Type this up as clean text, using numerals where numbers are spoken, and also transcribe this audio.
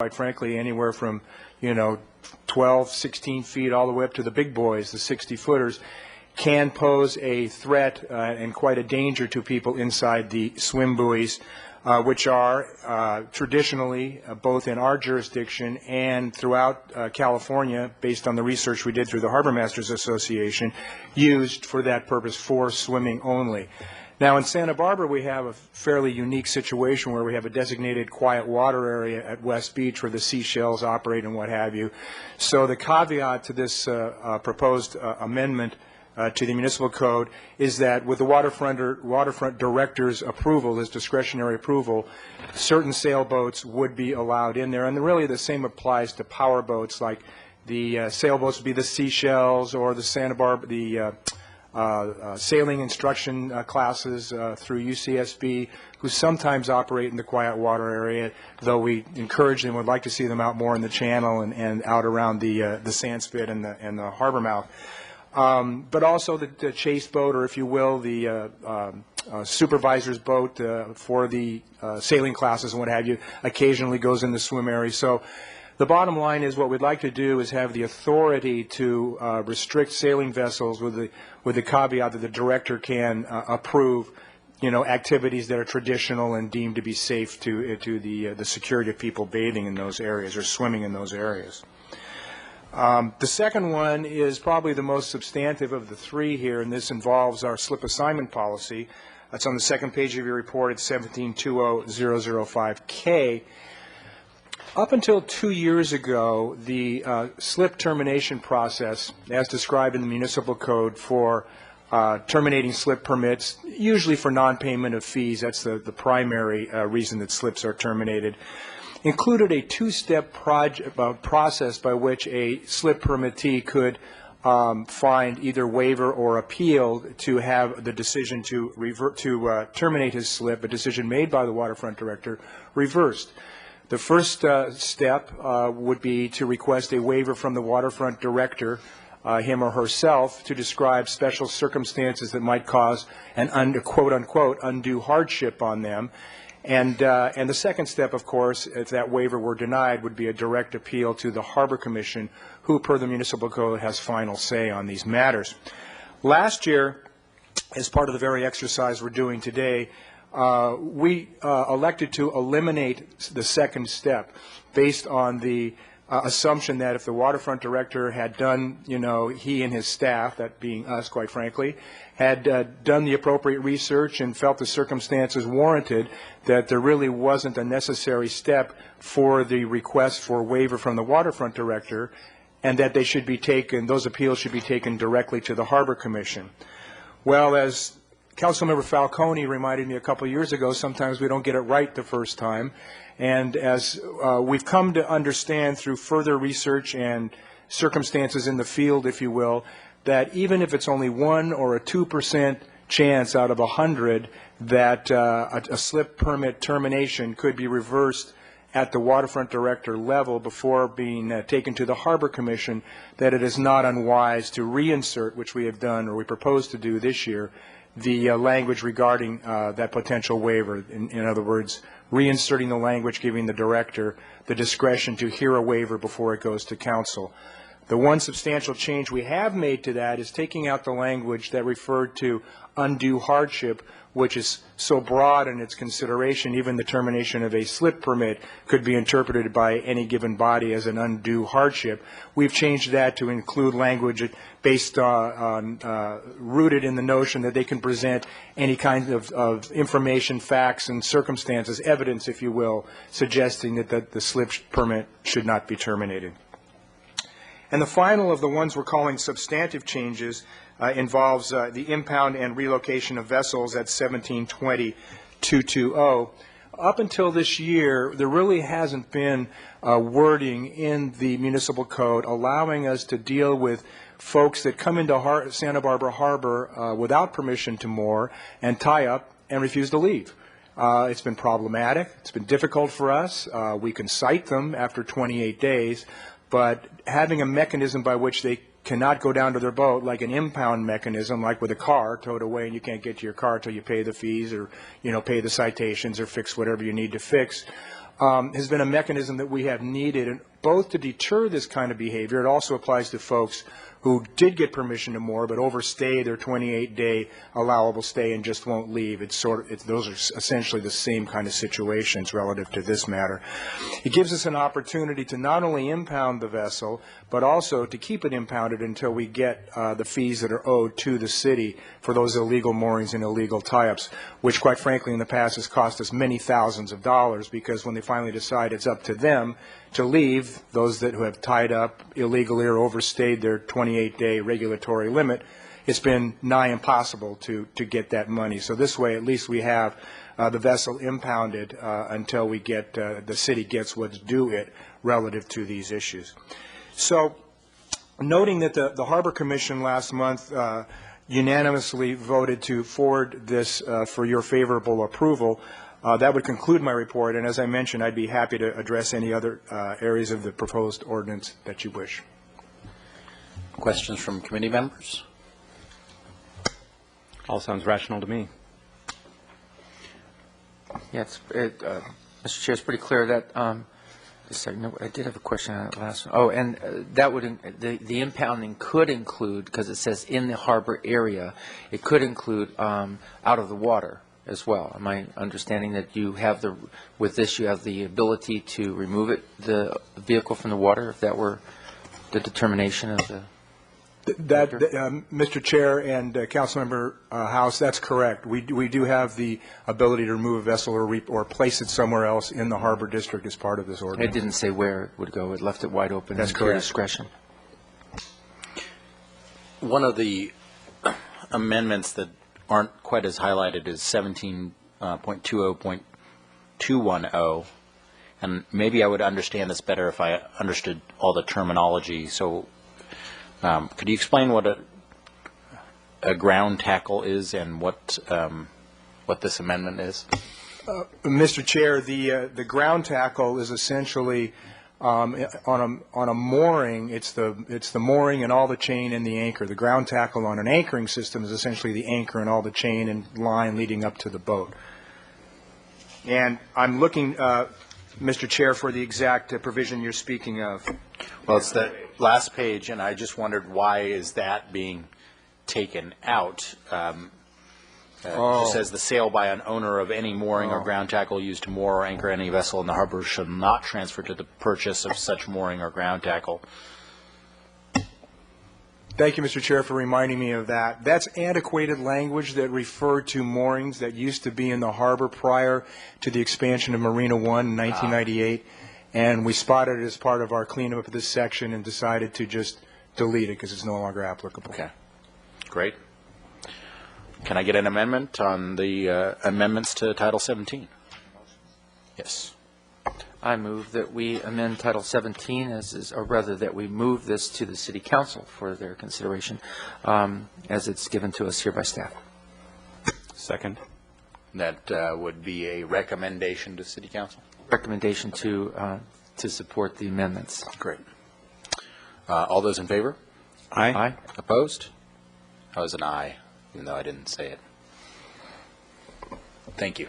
quite frankly, anywhere from, 12, 16 feet all the way up to the big boys, the 60-footers, can pose a threat and quite a danger to people inside the swim buoys, which are traditionally, both in our jurisdiction and throughout California, based on the research we did through the Harbor Masters Association, used for that purpose, for swimming only. Now, in Santa Barbara, we have a fairly unique situation where we have a designated quiet water area at West Beach where the seashells operate and what have you. So the caveat to this proposed amendment to the municipal code is that with the waterfront director's approval, his discretionary approval, certain sailboats would be allowed in there. And really the same applies to power boats, like the sailboats would be the Seashells or the Santa Barbara, the sailing instruction classes through UCSB, who sometimes operate in the quiet water area, though we encourage them, would like to see them out more in the channel and out around the sand spit and the harbor mouth. But also the chase boat, or if you will, the supervisor's boat for the sailing classes and what have you, occasionally goes in the swim area. So the bottom line is what we'd like to do is have the authority to restrict sailing vessels with the caveat that the director can approve, activities that are traditional and deemed to be safe to the security of people bathing in those areas or swimming in those areas. The second one is probably the most substantive of the three here, and this involves our slip assignment policy. That's on the second page of your report. It's 1720005K. Up until 2 years ago, the slip termination process, as described in the municipal code for terminating slip permits, usually for non-payment of fees, that's the primary reason that slips are terminated, included a two-step process by which a slip permittee could find either waiver or appeal to have the decision to terminate his slip, a decision made by the waterfront director, reversed. The first step would be to request a waiver from the waterfront director, him or herself, to describe special circumstances that might cause an quote-unquote undue hardship on them. And the second step, of course, if that waiver were denied, would be a direct appeal to the Harbor Commission, who, per the municipal code, has final say on these matters. Last year, as part of the very exercise we're doing today, we elected to eliminate the second step based on the assumption that if the waterfront director had done, he and his staff, that being us, quite frankly, had done the appropriate research and felt the circumstances warranted, that there really wasn't a necessary step for the request for waiver from the waterfront director, and that they should be taken, those appeals should be taken directly to the Harbor Commission. Well, as Councilmember Falcone reminded me a couple of years ago, sometimes we don't get it right the first time. And as we've come to understand through further research and circumstances in the field, if you will, that even if it's only 1 or a 2% chance out of 100 that a slip permit termination could be reversed at the waterfront director level before being taken to the Harbor Commission, that it is not unwise to reinsert, which we have done or we propose to do this year, the language regarding that potential waiver. In other words, reinserting the language giving the director the discretion to hear a waiver before it goes to council. The one substantial change we have made to that is taking out the language that referred to undue hardship, which is so broad in its consideration, even the termination of a slip permit could be interpreted by any given body as an undue hardship. We've changed that to include language based on rooted in the notion that they can present any kind of information, facts, and circumstances, evidence, if you will, suggesting that the slip permit should not be terminated. And the final of the ones we're calling substantive changes involves the impound and relocation of vessels at 1720-220. Up until this year, there really hasn't been wording in the municipal code allowing us to deal with folks that come into Santa Barbara Harbor without permission to moor and tie up and refuse to leave. It's been problematic. It's been difficult for us. We can cite them after 28 days. But having a mechanism by which they cannot go down to their boat, like an impound mechanism, like with a car towed away and you can't get to your car until you pay the fees or, pay the citations or fix whatever you need to fix, has been a mechanism that we have needed, and both to deter this kind of behavior. It also applies to folks who did get permission to moor but overstay their 28-day allowable stay and just won't leave. Those are essentially the same kind of situations relative to this matter. It gives us an opportunity to not only impound the vessel, but also to keep it impounded until we get the fees that are owed to the city for those illegal moorings and illegal tie-ups, which quite frankly in the past has cost us many thousands of dollars, because when they finally decide it's up to them to leave, those that who have tied up illegally or overstayed their 28-day regulatory limit, it's been nigh impossible to get that money. So this way, at least we have the vessel impounded until we get the city gets what's due it relative to these issues. So, noting that the Harbor Commission last month unanimously voted to forward this for your favorable approval, that would conclude my report, and as I mentioned, I'd be happy to address any other areas of the proposed ordinance that you wish. Questions from committee members? All sounds rational to me. Yeah, Mr. Chair, it's pretty clear that, no, I did have a question on that last one. Oh, and that would, the impounding could include, because it says in the harbor area, it could include out of the water as well. Am I understanding that you have with this, you have the ability to remove the vehicle from the water, if that were the determination of the... Mr. Chair and Councilmember House, that's correct. We do have the ability to remove a vessel or place it somewhere else in the harbor district as part of this ordinance. It didn't say where it would go. It left it wide open. That's and correct. Discretion. One of the amendments that aren't quite as highlighted is 17.20.210, and maybe I would understand this better if I understood all the terminology. So could you explain what a ground tackle is and what this amendment is? Mr. Chair, the ground tackle is essentially on a mooring. It's the mooring and all the chain and the anchor. The ground tackle on an anchoring system is essentially the anchor and all the chain and line leading up to the boat. And I'm looking, Mr. Chair, for the exact provision you're speaking of. Well, it's the last page, and I just wondered why is that being taken out? It just says the sale by an owner of any mooring or ground tackle used to moor or anchor any vessel in the harbor shall not transfer to the purchase of such mooring or ground tackle. Thank you, Mr. Chair, for reminding me of that. That's antiquated language that referred to moorings that used to be in the harbor prior to the expansion of Marina 1 in 1998. And we spotted it as part of our cleanup of this section and decided to just delete it because it's no longer applicable. Okay, great. Can I get an amendment on the amendments to Title 17? Yes. I move that we amend Title 17 or rather that we move this to the City Council for their consideration as it's given to us here by staff. Second. That would be a recommendation to City Council? Recommendation to support the amendments. Great. All those in favor? Aye. Aye. Opposed? That was an aye, even though I didn't say it. Thank you.